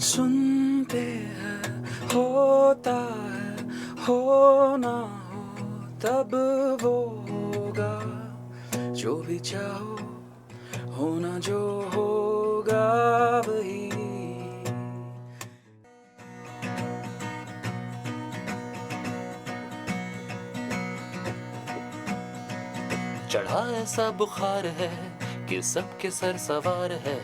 सुनते हैं होता है हो ना हो तब वो होगा जो भी चाहो होना जो होगा वही चढ़ा ऐसा बुखार है कि सबके सर सवार है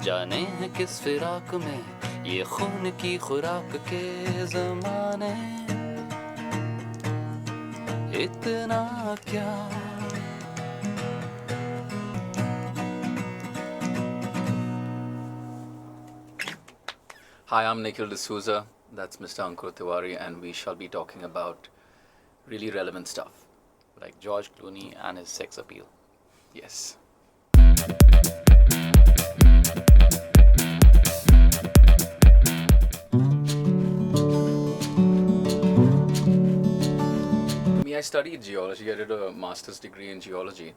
जाने हैं किस फिराक में ये खून की खुराक के ज़माने इतना क्या Hi, I'm Nikhil D'Souza. That's Mr. Ankur Tewari, and we shall be talking about really relevant stuff like George Clooney and his sex appeal. Yes. I studied geology. I did a master's degree in geology.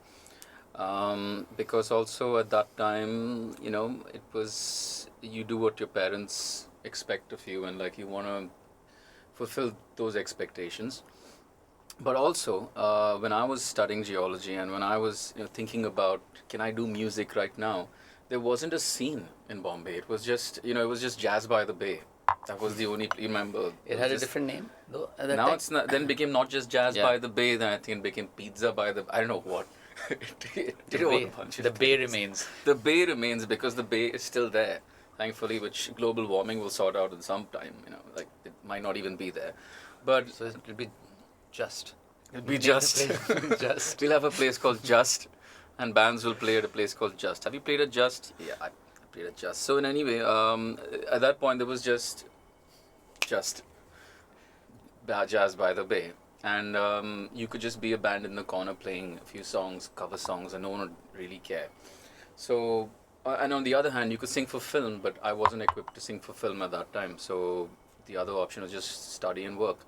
Because also at that time, it was you do what your parents expect of you, and like you want to fulfill those expectations. But also, when I was studying geology and when I was thinking about can I do music right now, there wasn't a scene in Bombay. It was just it was just Jazz by the Bay. That was the only. You remember? It had a different name though. At that now time? it's not. Then it became not just Jazz by the Bay. Then I think it became Pizza by the. I don't know what. The bay remains. The bay remains because the bay is still there, thankfully, which global warming will sort out in some time. Like it might not even be there, but so it'll be just. It'll be just. Just. We'll have a place called Just, and bands will play at a place called Just. Have you played at Just? Yeah, I played at Just. So in any way, at that point there was just Jazz by the Bay. And you could just be a band in the corner playing a few songs, cover songs, and no one would really care. So, and on the other hand, you could sing for film, but I wasn't equipped to sing for film at that time. So the other option was just study and work.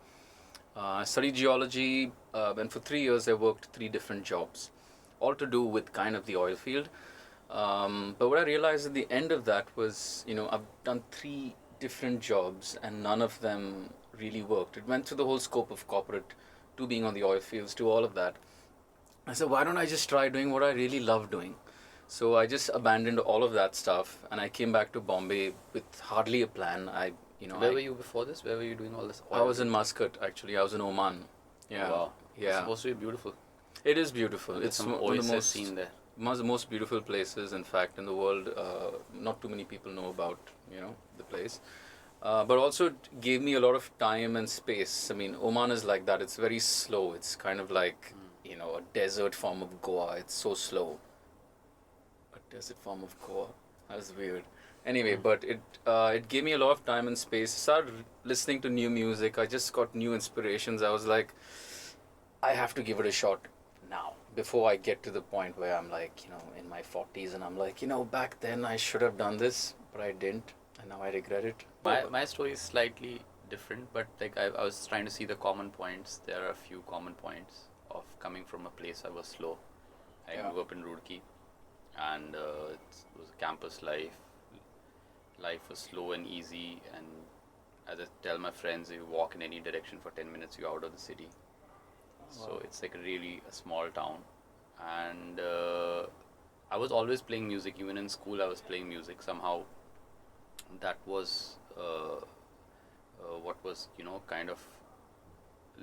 I studied geology, and for 3 years I worked 3 different jobs, all to do with kind of the oil field. But what I realized at the end of that was, I've done 3 different jobs and none of them really worked. It went through the whole scope of corporate to being on the oil fields to all of that. I said, why don't I just try doing what I really love doing? So I just abandoned all of that stuff and I came back to Bombay with hardly a plan. Where were you before this? Where were you doing all this? I was in Muscat, actually. I was in Oman. Yeah. Wow. Yeah. It's supposed to be beautiful. It is beautiful. There's it's some one of the most scene there. One of the most beautiful places, in fact, in the world. Not too many people know about, the place. But also it gave me a lot of time and space. I mean, Oman is like that. It's very slow. It's kind of like, a desert form of Goa. It's so slow. A desert form of Goa. That's weird. Anyway, but it gave me a lot of time and space. I started listening to new music. I just got new inspirations. I was like, I have to give it a shot now before I get to the point where I'm like, in my 40s and I'm like, back then I should have done this, but I didn't. And now I regret it. My story is slightly different, but like I was trying to see the common points. There are a few common points of coming from a place I was slow. I grew up in Roorkee, and it was a campus life. Life was slow and easy, and as I tell my friends, if you walk in any direction for 10 minutes, you're out of the city. Wow. So it's like really a small town, and I was always playing music. Even in school, I was playing music. Somehow, that was what was kind of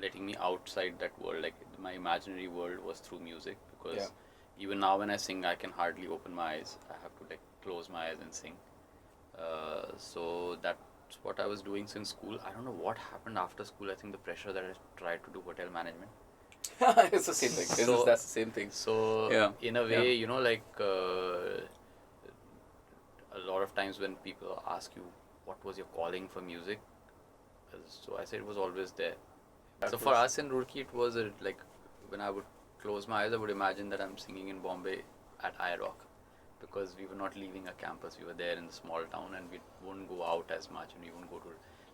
letting me outside that world. Like my imaginary world was through music, because even now when I sing, I can hardly open my eyes. I have to like close my eyes and sing. So that's what I was doing since school. I don't know what happened after school. I think the pressure that I tried to do hotel management. It's the same thing. That's the same thing. So in a way, like a lot of times when people ask you what was your calling for music, so I said it was always there. So for us in Roorkee, it was like when I would close my eyes, I would imagine that I'm singing in Bombay at IROC. Because we were not leaving a campus, we were there in the small town, and we wouldn't go out as much, and we wouldn't go to,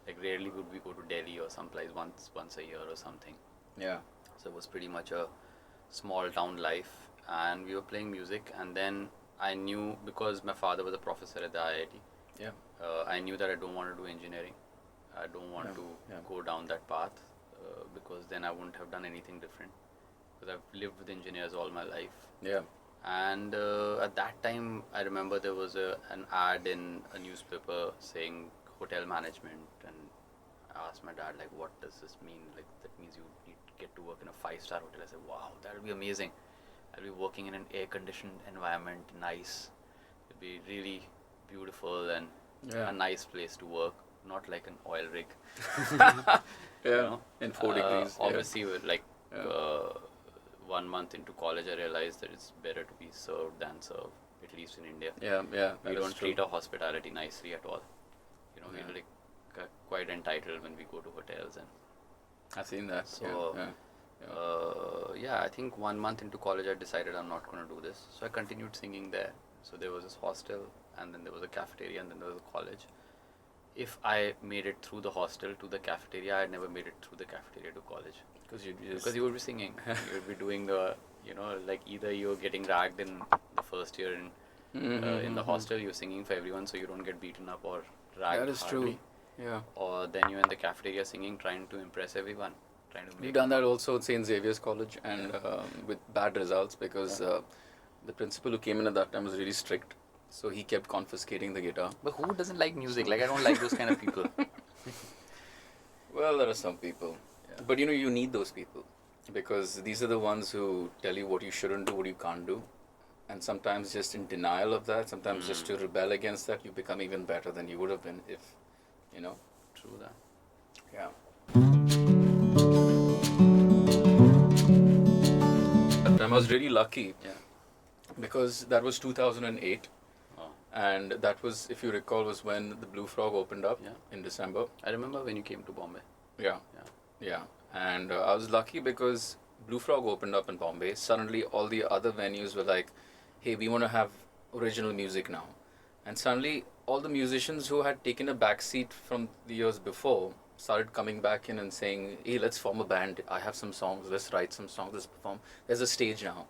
like rarely would we go to Delhi or someplace once a year or something. Yeah. So it was pretty much a small town life, and we were playing music, and then I knew, because my father was a professor at the IIT, Yeah. I knew that I don't want to do engineering. I don't want to go down that path because then I wouldn't have done anything different. Because I've lived with engineers all my life. Yeah. And at that time, I remember there was an ad in a newspaper saying hotel management, and I asked my dad, like, what does this mean? Like, that means you need to get to work in a 5-star hotel. I said, wow, that'll be amazing. I'll be working in an air-conditioned environment, nice. It'll be really beautiful and a nice place to work, not like an oil rig. In 4 degrees. Obviously, with like 1 month into college, I realized that it's better to be served than served, at least in India. We don't treat our hospitality nicely at all. We're like quite entitled when we go to hotels, and I've seen that. So, I think 1 month into college, I decided I'm not going to do this. So I continued singing there. So there was this hostel, and then there was a cafeteria, and then there was a college. If I made it through the hostel to the cafeteria, I never made it through the cafeteria to college. Because you would be singing. You would be doing the, like either you're getting ragged in the first year in the hostel, you're singing for everyone so you don't get beaten up or ragged. That is hardly. true. Yeah. Or then you're in the cafeteria singing, trying to impress everyone. We've done that also at St. Xavier's College, and with bad results because the principal who came in at that time was really strict. So he kept confiscating the guitar. But who doesn't like music? Like, I don't like those kind of people. Well, there are some people. Yeah. But you need those people. Because these are the ones who tell you what you shouldn't do, what you can't do. And sometimes just in denial of that, sometimes just to rebel against that, you become even better than you would have been if, True that. Yeah. I was really lucky. Yeah. Because that was 2008. Oh. And that was, if you recall, was when the Blue Frog opened up in December. I remember when you came to Bombay. Yeah. And I was lucky because Blue Frog opened up in Bombay. Suddenly all the other venues were like, hey, we want to have original music now. And suddenly all the musicians who had taken a back seat from the years before started coming back in and saying, hey, let's form a band. I have some songs. Let's write some songs. Let's perform. There's a stage now,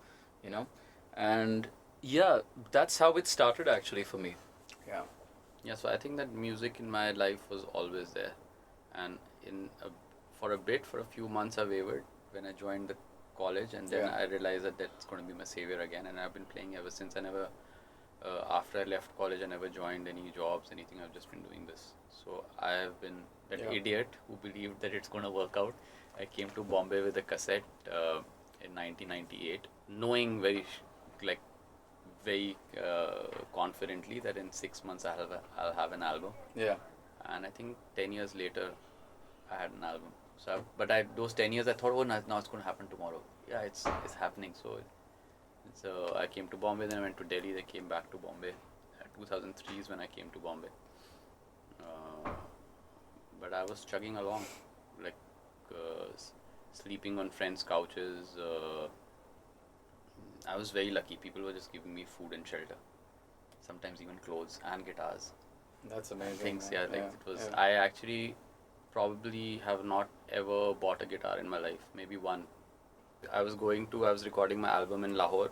And that's how it started actually for me. Yeah, so I think that music in my life was always there. And for a few months I wavered when I joined the college, and then I realized that that's going to be my savior again, and I've been playing ever since. After I left college, I never joined any jobs, anything. I've just been doing this. So I have been that idiot who believed that it's going to work out. I came to Bombay with a cassette in 1998, knowing very confidently that in 6 months I'll have an album. Yeah. And I think 10 years later, I had an album. So, those 10 years I thought, oh, now it's going to happen tomorrow. Yeah, it's happening. So I came to Bombay, then I went to Delhi, then came back to Bombay. 2003 is when I came to Bombay. But I was chugging along, sleeping on friends' couches. I was very lucky. People were just giving me food and shelter. Sometimes even clothes and guitars. That's amazing. Things, it was. I actually probably have not ever bought a guitar in my life. Maybe one. I was recording my album in Lahore.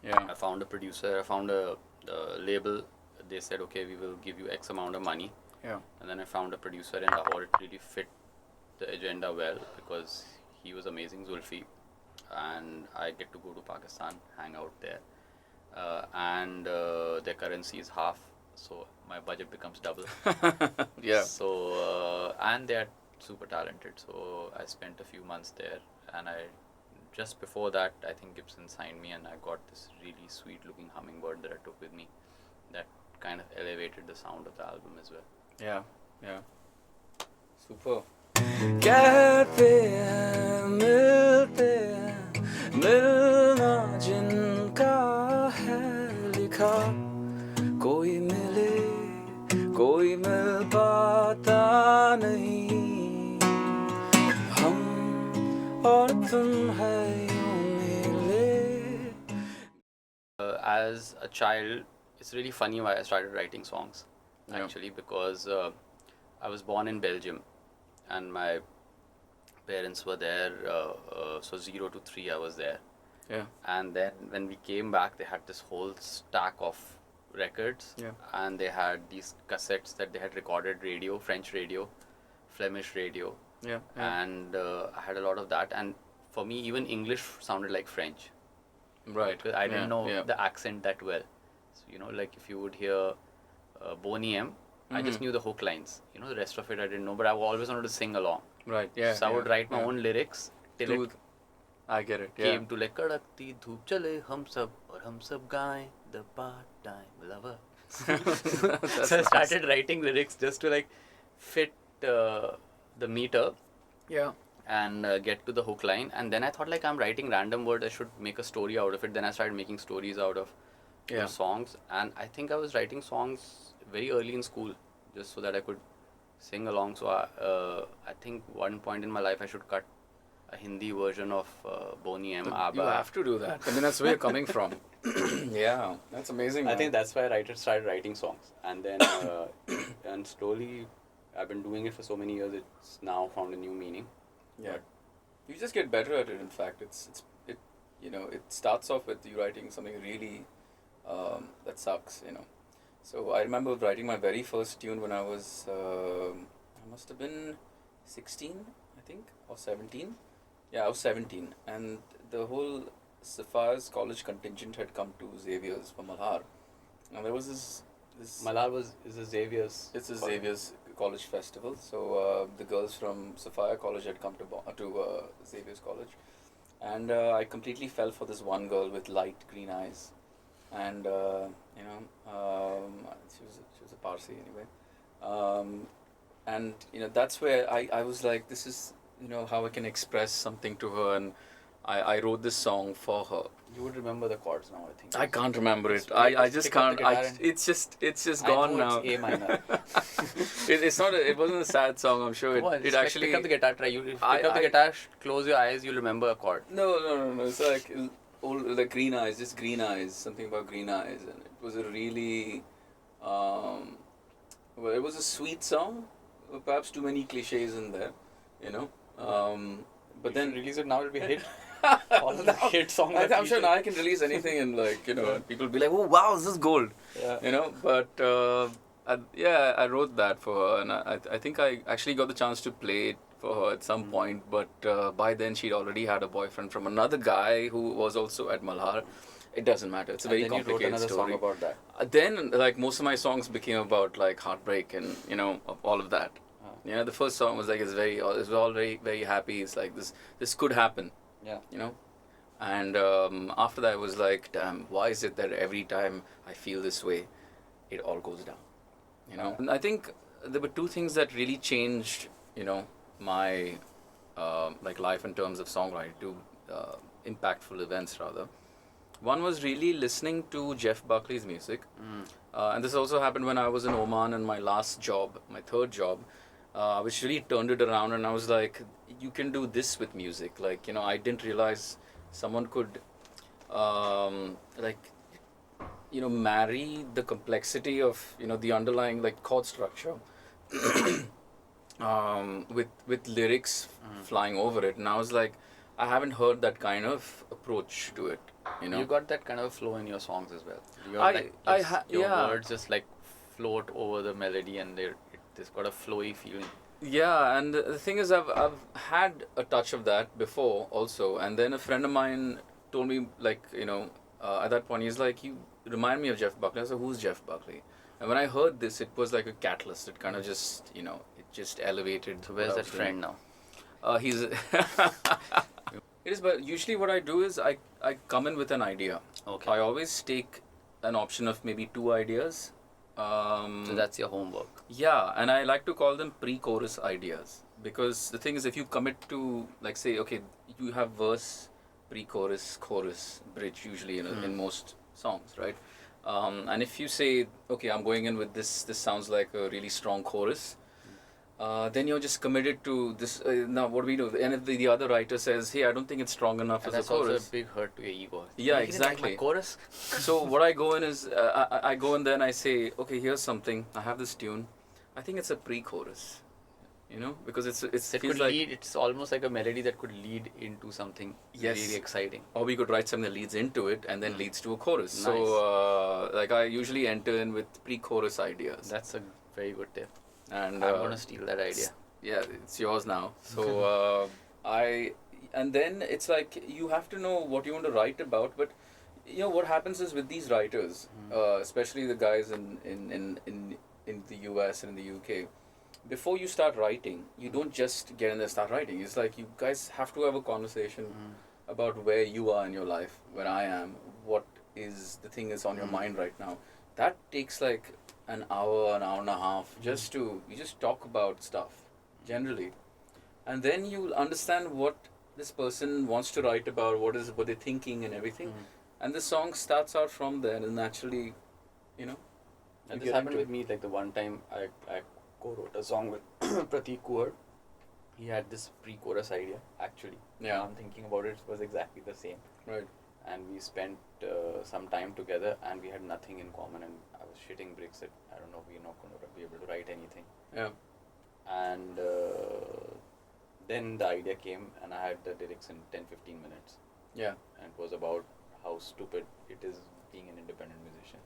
Yeah. I found a producer. I found a label. They said, okay, we will give you X amount of money. Yeah. And then I found a producer in Lahore. It really fit the agenda well because he was amazing, Zulfi. And I get to go to Pakistan, hang out there. And their currency is half. So my budget becomes double. Yeah. So, and they're super talented. So I spent a few months there. And just before that, I think Gibson signed me, and I got this really sweet looking hummingbird that I took with me. That kind of elevated the sound of the album as well. Yeah. Super. कहते हैं मिलते हैं मिलना जिनका है लिखा कोई मिले कोई मिल पाता नहीं हम और तुम है यूं मिले. As a child, it's really funny why I started writing songs actually, because I was born in Belgium. And my parents were there, so 0 to 3 I was there. Yeah. And then when we came back, they had this whole stack of records, Yeah. and they had these cassettes that they had recorded radio, French radio, Flemish radio, Yeah. and I had a lot of that. And for me, even English sounded like French. Right. Because I didn't know Yeah. the accent that well. So, you know, like if you would hear Boney M, I just knew the hook lines. You know, the rest of it I didn't know, but I always wanted to sing along. Right. Yeah. So I would yeah, write my yeah. own lyrics till To- it I get it. Yeah. came to like Kadakti Dhoop Chale Hum Sab Aur Hum Sab Gaye the Part-Time Lover. That's So I nice. started writing lyrics just to like fit the meter Yeah. and get to the hook line. And then I thought like I'm writing random words, I should make a story out of it. Then I started making stories out of Yeah. songs, and I think I was writing songs very early in school just so that I could sing along. So I think one point in my life I should cut a Hindi version of Boney M. Abba. You have to do that. I mean, that's where you're coming from. Yeah, that's amazing. I man. think that's why I started writing songs, and then and slowly I've been doing it for so many years. It's now found a new meaning. Yeah, you just get better at it. In fact, it it starts off with you writing something really that sucks. So I remember writing my very first tune when I was I must have been 16, I think, or 17. Yeah, I was 17, and the whole Sapphire's college contingent had come to Xavier's from Malhar, and there was this. Malhar is a Xavier's. It's a Xavier's college festival. So the girls from Sapphire College had come to Xavier's college, and I completely fell for this one girl with light green eyes, and she was a Parsi anyway, and that's where I was like, this is how I can express something to her, and I wrote this song for her. You would remember the chords now, I think. I can't remember it. Just I just pick up the can't. guitar and- It's just I gone know now. It's A minor. It's not. It wasn't a sad song. I'm sure Come on, it just, like, actually. pick up the guitar. Try. You pick I- up the I- guitar. Close your eyes. You'll remember a chord. No. It's like like green eyes, just green eyes. Something about green eyes, and it was a really, well, it was a sweet song. Perhaps too many cliches in there, But then release it now. It'll be a hit. All of the hit songs. I'm sure now I can release anything, and people will be like, "Oh wow, this is gold," Yeah. But I wrote that for her, and I think I actually got the chance to play it for her at some point. But by then she'd already had a boyfriend from another guy who was also at Malhar. It doesn't matter. It's a very and then you wrote complicated another story. song about that. Then like most of my songs became about like heartbreak and all of that. The first song was like it was all very very happy. It's like this could happen. Yeah. And after that I was like, damn, why is it that every time I feel this way, it all goes down? And I think there were two things that really changed, my like life in terms of songwriting, two impactful events rather. One was really listening to Jeff Buckley's music, and this also happened when I was in Oman in my last job, my third job, which really turned it around, and I was like, you can do this with music. Like, I didn't realize someone could marry the complexity of the underlying like chord structure with lyrics flying over it. And I was like, I haven't heard that kind of approach to it. You got that kind of flow in your songs as well. I Your words just like float over the melody, and it's got a flowy feeling. Yeah, and the thing is, I've had a touch of that before also, and then a friend of mine told me like at that point he's like, you remind me of Jeff Buckley. I said, who's Jeff Buckley? And when I heard this, it was like a catalyst. It kind of just it just elevated. So where's that friend now? He's it is, but usually what I do is I come in with an idea. Okay. I always take an option of maybe two ideas. So that's your homework. Yeah, and I like to call them pre-chorus ideas, because the thing is, if you commit to, like, say, okay, you have verse, pre-chorus, chorus, bridge usually in most songs, right? And if you say, okay, I'm going in with this sounds like a really strong chorus, then you're just committed to this. Now, what do we do? And if the other writer says, hey, I don't think it's strong enough And as a that's also chorus. a big hurt to your ego. Yeah, You didn't like exactly. my chorus? So what I go in is, I go in there and I say, okay, here's something. I have this tune. I think it's a pre-chorus. because it It feels could like, lead. It's almost like a melody that could lead into something Yes. really exciting. or we could write something that leads into it and then leads to a chorus. Nice. So like I usually enter in with pre-chorus ideas. That's a very good tip. And I'm gonna steal that idea. yeah, it's yours now. So and then it's like you have to know what you want to write about. But what happens is with these writers, especially the guys in the US and in the UK, before you start writing, you don't just get in there and start writing. It's like you guys have to have a conversation about where you are in your life, where I am, what is the thing is on your mind right now. That takes like an hour and a half just to you just talk about stuff generally, and then you'll understand what this person wants to write about, what they're thinking and everything, and the song starts out from there, and naturally, And you this get happened into with me. Like the one time I co-wrote a song with Prateek Kuhar. He had this pre-chorus idea actually. Yeah. Now I'm thinking about it. It was exactly the same. Right. And we spent some time together, and we had nothing in common. And I was shitting bricks that I don't know, we're not going to be able to write anything. Yeah. And then the idea came, and I had the lyrics in 10-15 minutes. Yeah. And it was about how stupid it is being an independent musician.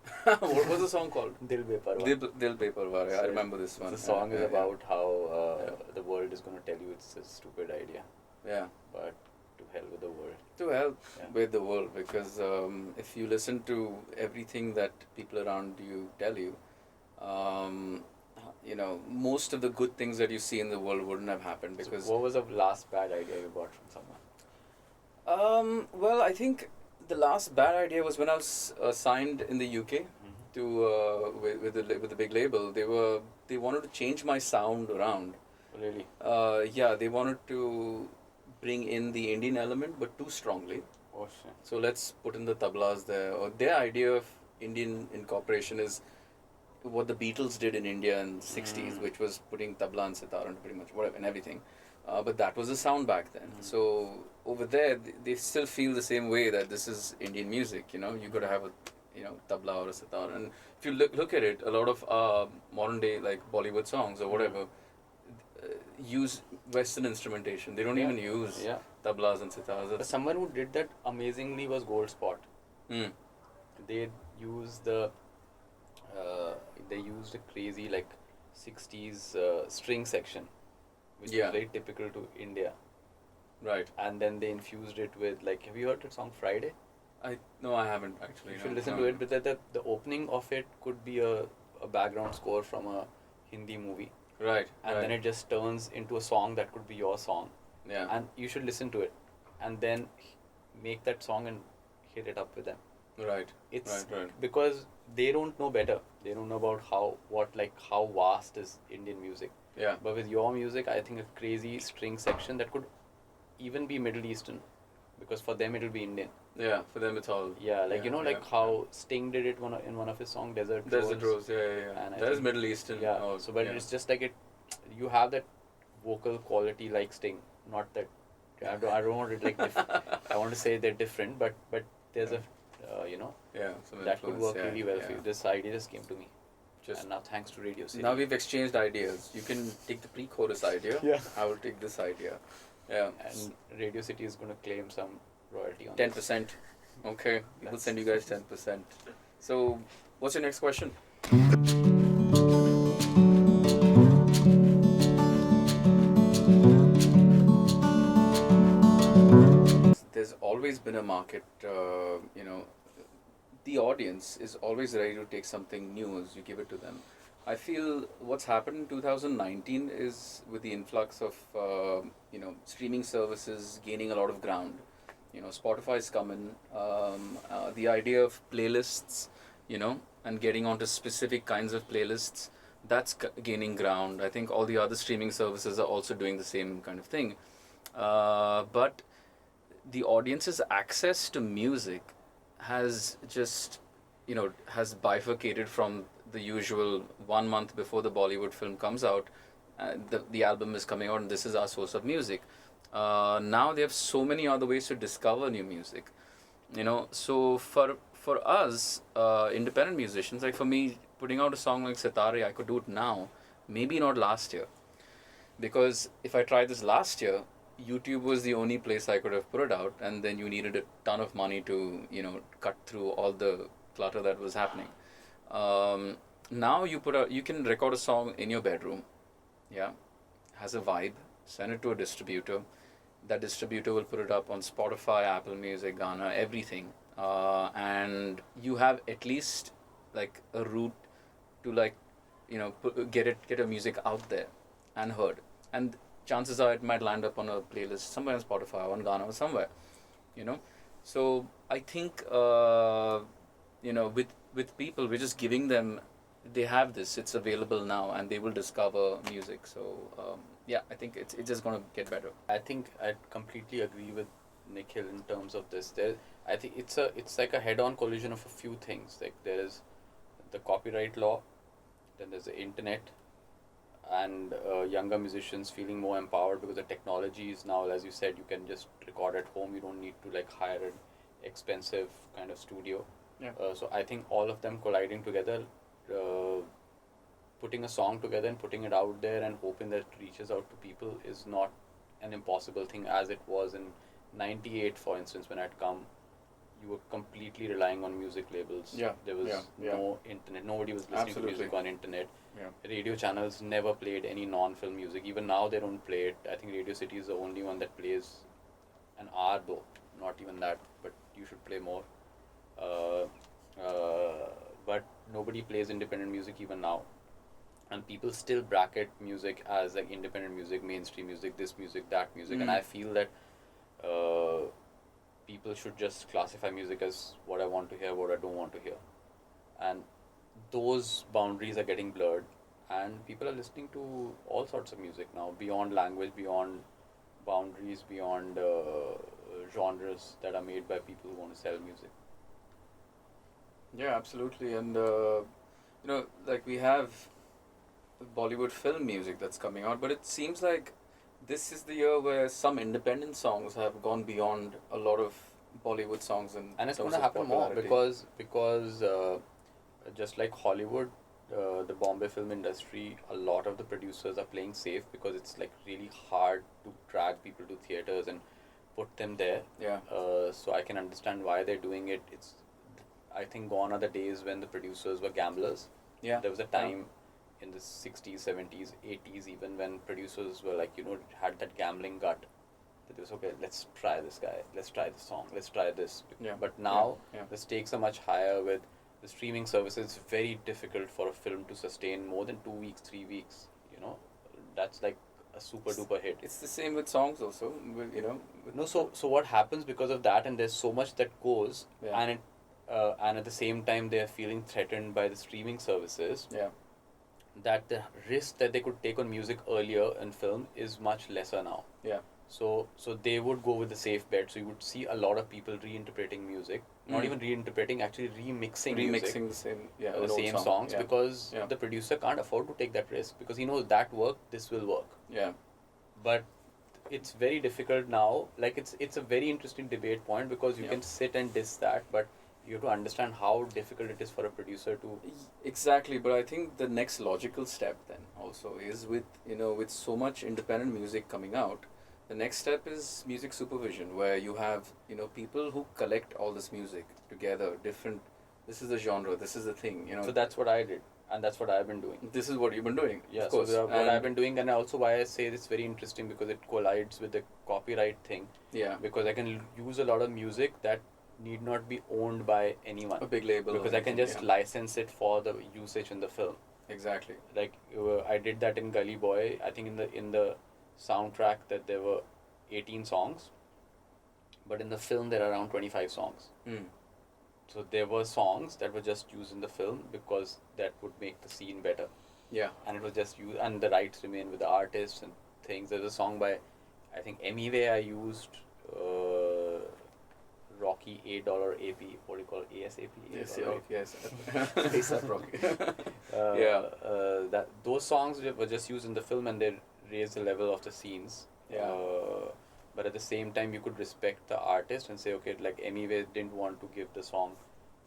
What was the song called? Dil Be Parwa. Dil Pe Parwa. I So remember this one. The song is about how Yeah. the world is going to tell you it's a stupid idea, Yeah. but to hell with the world. To help Yeah. with the world, because if you listen to everything that people around you tell you, most of the good things that you see in the world wouldn't have happened because. So what was the last bad idea you got from someone? Well, I think the last bad idea was when I was signed in the UK to with the big label. They wanted to change my sound around. Really? Yeah, they wanted to bring in the Indian element, but too strongly. Oh shit. So let's put in the tablas there. Or their idea of Indian incorporation is what the Beatles did in India in the 60s, which was putting tabla and sitar and pretty much whatever and everything. But that was the sound back then. So over there, they still feel the same way that this is Indian music. You got to have a tabla or a sitar. And if you look at it, a lot of modern day like Bollywood songs or whatever use Western instrumentation. They don't even use Yeah. tablas and sitars. But someone who did that amazingly was Gold Spot. Mm. They used they used a crazy like 60s string section, which Yeah. is very typical to India. Right. And then they infused it with like, have you heard the song Friday? No, I haven't actually. You no. should listen No. to it, but the opening of it could be a background score from a Hindi movie, Right. and then it just turns into a song that could be your song, Yeah. and you should listen to it, and then make that song and hit it up with them. Right. It's Right. because they don't know better. They don't know about how vast is Indian music. Yeah. But with your music, I think a crazy string section that could even be Middle Eastern, because for them it'll be Indian. Yeah. For them, it's all. Yeah, like yeah. how Sting did it in one of his songs, Desert There's the Rose. Rose. Yeah. And I That is think- Middle Eastern. Yeah. Oh, So, but yeah. it's just like you have that vocal quality like Sting. Not that I don't want it like. I want to say they're different, but there's a Yeah. Some that could influence, work yeah, really well yeah. for you. This idea just came to me, Just and now thanks to Radio City. now we've exchanged ideas. You can take the pre-chorus idea. Yeah. I will take this idea. Yeah. And Radio City is going to claim some royalty on 10%. Okay. We'll send you guys 10%. So, what's your next question? There's always been a market, the audience is always ready to take something new as you give it to them. I feel what's happened in 2019 is with the influx of, streaming services gaining a lot of ground. Spotify's come in, the idea of playlists, and getting onto specific kinds of playlists, that's gaining ground. I think all the other streaming services are also doing the same kind of thing. But the audience's access to music has just, has bifurcated from the usual 1 month before the Bollywood film comes out, the album is coming out and this is our source of music. Now they have so many other ways to discover new music. So for us, independent musicians, like for me, putting out a song like Sitare, I could do it now, maybe not last year. Because if I tried this last year, YouTube was the only place I could have put it out, and then you needed a ton of money to, cut through all the clutter that was happening. Now you can record a song in your bedroom, yeah, has a vibe, send it to a distributor. That distributor will put it up on Spotify, Apple Music, Ghana, everything, and you have at least like a route to get your music out there and heard. And chances are it might land up on a playlist somewhere on Spotify, on Ghana, or somewhere, you know. So I think with people, we're just giving them, they have this, it's available now, and they will discover music. So yeah, I think it's just gonna get better. I think I completely agree with Nikhil in terms of this. I think it's like a head-on collision of a few things. Like there is the copyright law, then there's the internet, and younger musicians feeling more empowered because the technology is now, as you said, you can just record at home. You don't need to like hire an expensive kind of studio. Yeah. So I think all of them colliding together, putting a song together and putting it out there and hoping that it reaches out to people is not an impossible thing as it was in '98, for instance, when I'd come. You were completely relying on music labels. Yeah. There was no internet. Nobody was listening to music on internet. Yeah. Radio channels never played any non-film music. Even now they don't play it. I think Radio City is the only one that plays an hour though. Not even that, but you should play more. But nobody plays independent music even now. And people still bracket music as like independent music, mainstream music, this music, that music. And I feel that people should just classify music as what I want to hear, what I don't want to hear. And those boundaries are getting blurred, and people are listening to all sorts of music now, beyond language, beyond boundaries, beyond genres that are made by people who want to sell music. Yeah, absolutely. And like we have Bollywood film music that's coming out, but it seems like this is the year where some independent songs have gone beyond a lot of Bollywood songs, and it's going to happen more because just like Hollywood, the Bombay film industry, a lot of the producers are playing safe because it's like really hard to drag people to theaters and put them there. Yeah. So I can understand why they're doing it. I think gone are the days when the producers were gamblers. Yeah. There was a time in the 60s, 70s, 80s even when producers were like, had that gambling gut. That it was, okay, let's try this guy, let's try this song, let's try this. Yeah. But now Yeah. the stakes are much higher with the streaming services. It's very difficult for a film to sustain more than 2 weeks, 3 weeks. That's like a super duper hit. It's the same with songs also, No, so what happens because of that, and there's so much that goes, and at the same time they are feeling threatened by the streaming services. Yeah. That the risk that they could take on music earlier in film is much lesser now. Yeah. So they would go with the safe bet. So you would see a lot of people reinterpreting music, not even reinterpreting, actually remixing music, the same songs because the producer can't afford to take that risk because he knows that worked, this will work. Yeah. But it's very difficult now. Like it's a very interesting debate point because you can sit and diss that, but you have to understand how difficult it is for a producer to... Exactly, but I think the next logical step then also is with so much independent music coming out, the next step is music supervision, where you have, people who collect all this music together, this is the genre, this is the thing, So that's what I did, and that's what I've been doing. This is what you've been doing, yeah, of course. So what I've been doing, and also why I say it's very interesting because it collides with the copyright thing. Yeah. Because I can use a lot of music that need not be owned by anyone. A big label. Because I can just license it for the usage in the film. Exactly. Like I did that in Gully Boy. I think in the soundtrack that there were 18 songs, but in the film there are around 25 songs. So there were songs that were just used in the film because that would make the scene better. Yeah. And it was just used, and the rights remain with the artists and things. There's a song by, I think, Anyway I used Rocky $8 AP, what do you call it? ASAP? Yes. ASAP Rocky. That those songs were just used in the film and they raised the level of the scenes. Yeah. But at the same time, you could respect the artist and say, okay, like Anyway didn't want to give the song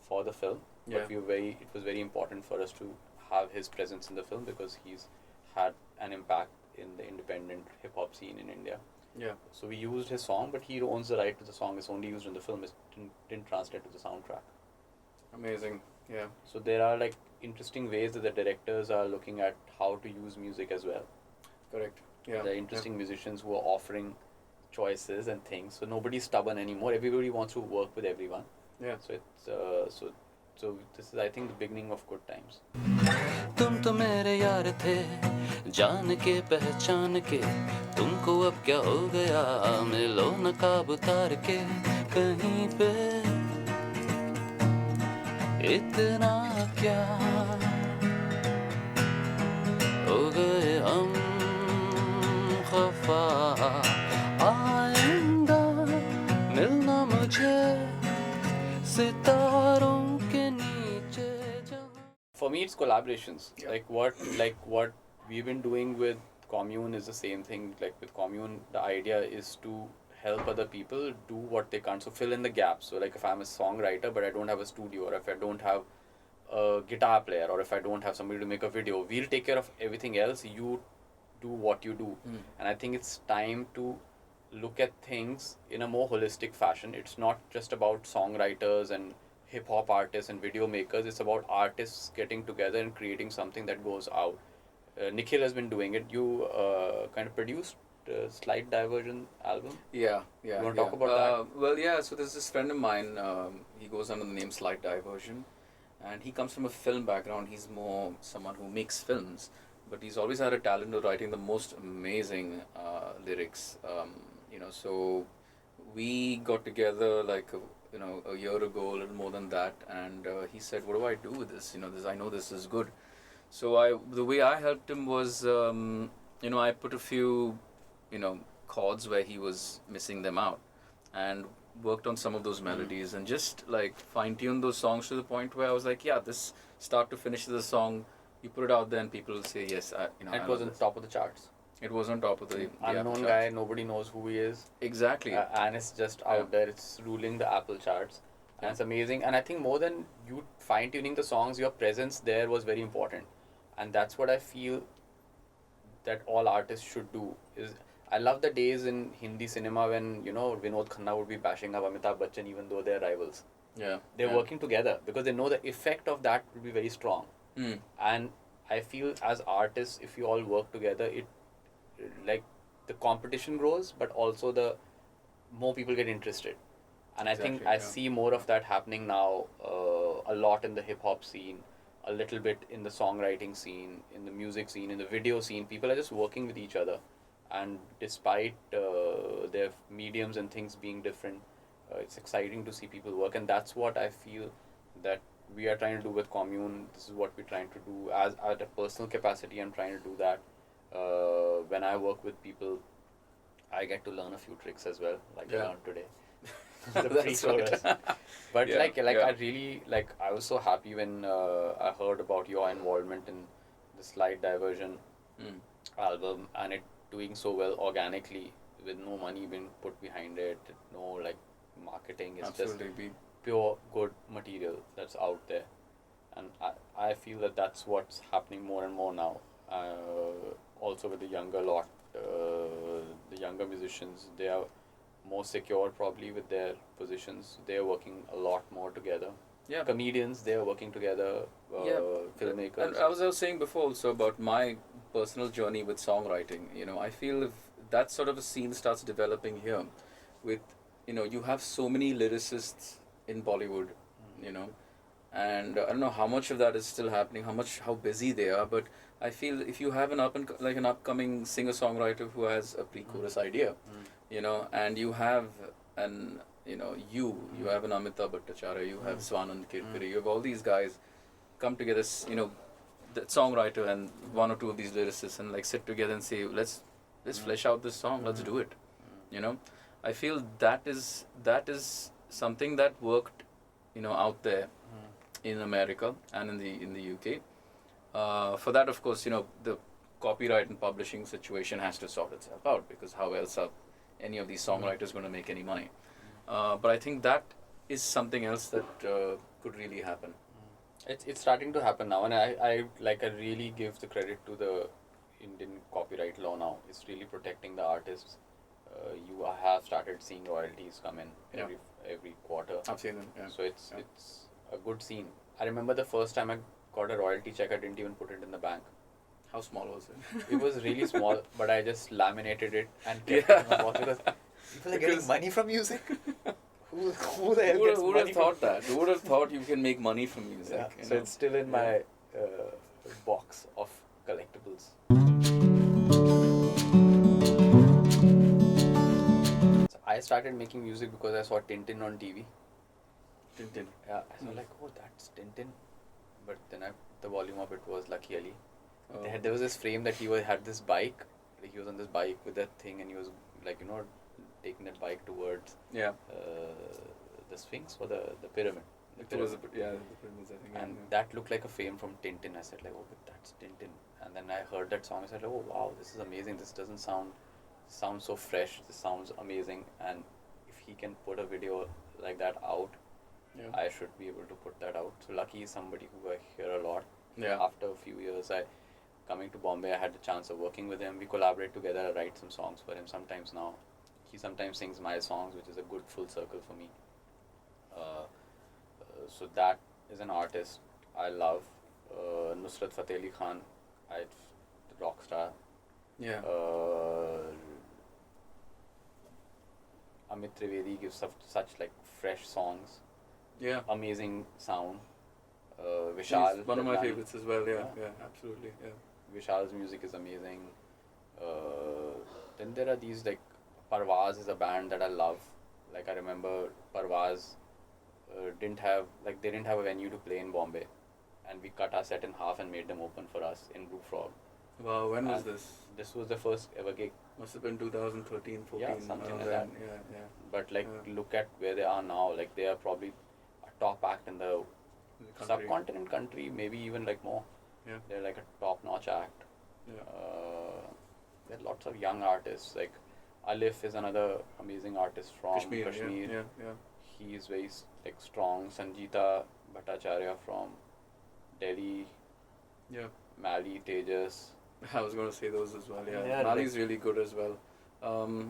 for the film, but it was very important for us to have his presence in the film because he's had an impact in the independent hip hop scene in India. Yeah. So we used his song, but he owns the right to the song. It's only used in the film. It didn't translate to the soundtrack. Amazing. Yeah. So there are like interesting ways that the directors are looking at how to use music as well. Correct. Yeah. There are interesting musicians who are offering choices and things. So nobody's stubborn anymore. Everybody wants to work with everyone. Yeah. So it's so this is, I think, the beginning of good times. तुम तो मेरे यार थे जान के पहचान के तुमको अब क्या हो गया मिलो नकाब उतार के कहीं पे इतना क्या हो गए हम खफा आइंदा मिलना मुझे सितारों के नीचे जहाँ For me, it's collaborations. Yeah. Like what we've been doing with Commune is the same thing. Like with Commune, the idea is to help other people do what they can't. So fill in the gaps. So like if I'm a songwriter but I don't have a studio, or if I don't have a guitar player, or if I don't have somebody to make a video, we'll take care of everything else. You do what you do. And I think it's time to look at things in a more holistic fashion. It's not just about songwriters and hip hop artists and video makers. It's about artists getting together and creating something that goes out. Nikhil has been doing it. You kind of produced Slight Diversion album. Yeah. You want to talk about that? Well, yeah. So there's this friend of mine. He goes under the name Slight Diversion, and he comes from a film background. He's more someone who makes films, but he's always had a talent of writing the most amazing lyrics. So we got together like a year ago, a little more than that, and he said, "What do I do with this? I know this is good." So the way I helped him was, I put a few, chords where he was missing them out, and worked on some of those melodies, and just like fine-tuned those songs to the point where I was like, yeah, this start to finish of the song, you put it out there and people will say, yes, I It was on top of the charts. It was on top of the Unknown Apple guy, charts. nobody knows who he is. Exactly. And it's just out there. It's ruling the Apple charts. And it's amazing. And I think more than you fine-tuning the songs, your presence there was very important. And that's what I feel that all artists should do. I love the days in Hindi cinema when, Vinod Khanna would be bashing up Amitabh Bachchan even though they're rivals. Yeah. They're working together because they know the effect of that will be very strong. And I feel as artists, if you all work together, like the competition grows, but also the more people get interested. And I think I see more of that happening now, a lot in the hip hop scene, a little bit in the songwriting scene, in the music scene, in the video scene. People are just working with each other, and despite their mediums and things being different, it's exciting to see people work. And that's what I feel that we are trying to do with Commune. This is what we're trying to do as at a personal capacity. I'm trying to do that. When I work with people, I get to learn a few tricks as well, like I learned today. The pre-chorus. But I really I was so happy when I heard about your involvement in the Slight Diversion album, and it doing so well organically with no money being put behind it, no marketing. It's just pure good material that's out there, and I feel that that's what's happening more and more now. Also with the younger lot, the younger musicians, they are more secure probably with their positions. They are working a lot more together. Yeah. Comedians, they are working together. Filmmakers. And I was saying before also about my personal journey with songwriting. I feel if that sort of a scene starts developing here, with you have so many lyricists in Bollywood, and I don't know how much of that is still happening, how busy they are, but I feel if you have an upcoming singer-songwriter who has a pre-chorus idea, and you have you have an Amitabh Bhattacharya, you have Swanand Kirkare, you have all these guys come together, the songwriter and one or two of these lyricists, and sit together and say, let's flesh out this song, let's do it. I feel that is something that worked, out there in America and in the UK. For that, of course, the copyright and publishing situation has to sort itself out, because how else are any of these songwriters going to make any money? But I think that is something else that could really happen. It's starting to happen now, and I really give the credit to the Indian copyright law now is really protecting the artists. You have started seeing royalties come in every quarter. I've seen them. Yeah. So it's a good scene. I remember the first time I got a royalty check, I didn't even put it in the bank. How small was it? It was really small, but I just laminated it and kept it in my box because people are getting money from music. Who the hell gets money? Who would have thought that? Who would have thought you can make money from music? Yeah. So it's still in my box of collectibles. So I started making music because I saw Tintin on TV. Tintin. Yeah, I was like, oh, that's Tintin. But then the volume of it was Lucky Ali. Oh. There was this frame that he had this bike. Like he was on this bike with that thing, and he was like, taking that bike towards the Sphinx or the pyramid. The pyramid. The pyramids, I think. And that looked like a frame from Tintin. I said like, oh, but that's Tintin. And then I heard that song. I said, oh wow, this is amazing. This doesn't sound so fresh. This sounds amazing. And if he can put a video like that out, I should be able to put that out. So Lucky is somebody who I hear a lot. Yeah. After a few years, coming to Bombay, I had the chance of working with him. We collaborate together. I write some songs for him sometimes now. He sometimes sings my songs, which is a good full circle for me. So that is an artist I love. Nusrat Fateh Ali Khan, the rock star. Yeah. Amit Trivedi gives such like fresh songs. Yeah. Amazing sound. Vishal. He's one of my favorites as well. Yeah. Absolutely. Yeah. Vishal's music is amazing. Then there are these like Parvaz is a band that I love. Like I remember Parvaz they didn't have a venue to play in Bombay, and we cut our set in half and made them open for us in Blue Frog. Wow, when was this? This was the first ever gig. Must have been 2013, 14. Yeah, something like that. Yeah. But look at where they are now. Like they are probably a top act in the subcontinent country, maybe even like more. Yeah. They're like a top-notch act. Yeah. There are lots of young artists. Like Alif is another amazing artist from Kashmir. Yeah. He is very strong. Sangeeta Bhattacharya from Delhi. Yeah. Mali, Tejas. I was going to say those as well. Yeah. Yeah, Mali's really good as well.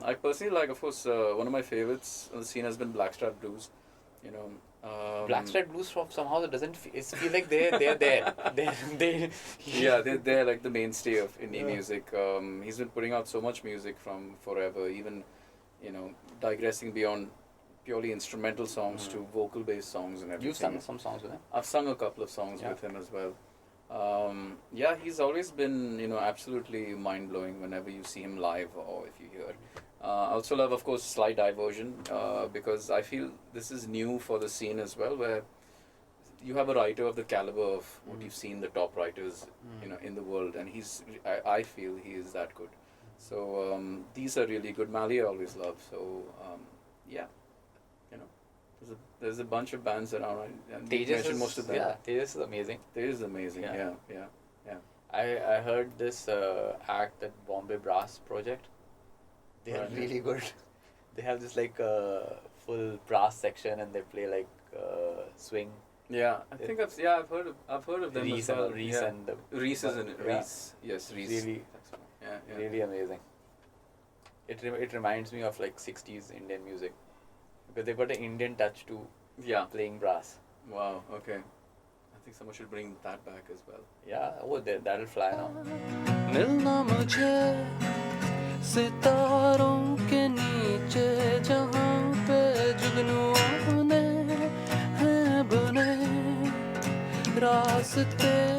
I personally like, of course, one of my favorites on the scene has been Blackstrap Blues. Blackstrap Blues somehow it doesn't feel like they're there. They're like the mainstay of indie music. He's been putting out so much music from forever, even digressing beyond purely instrumental songs to vocal based songs and everything. You've sung some songs with him? I've sung a couple of songs with him as well. He's always been absolutely mind blowing whenever you see him live or if you hear. I also love, of course, Slight Diversion because I feel this is new for the scene as well, where you have a writer of the caliber of what you've seen the top writers in the world, and I feel he is that good. So these are really good. Mali I always love. So there's a bunch of bands around. And you mentioned most of them. Yeah, Tejas is amazing. Tejas is amazing. Yeah. I heard this act at Bombay Brass Project. They are really good. They have this full brass section and they play swing. Yeah, I think I've heard of them Reese as well. and Reese is in it. Reese. Yes, Reese. Really, really amazing. It reminds me of 60s Indian music because they got an Indian touch to playing brass. Wow. Okay. I think someone should bring that back as well. Yeah. Oh, that'll fly now. मिलना मुझे सितारों के नीचे जहाँ पे जुगनुओं ने हैं बुने रास्ते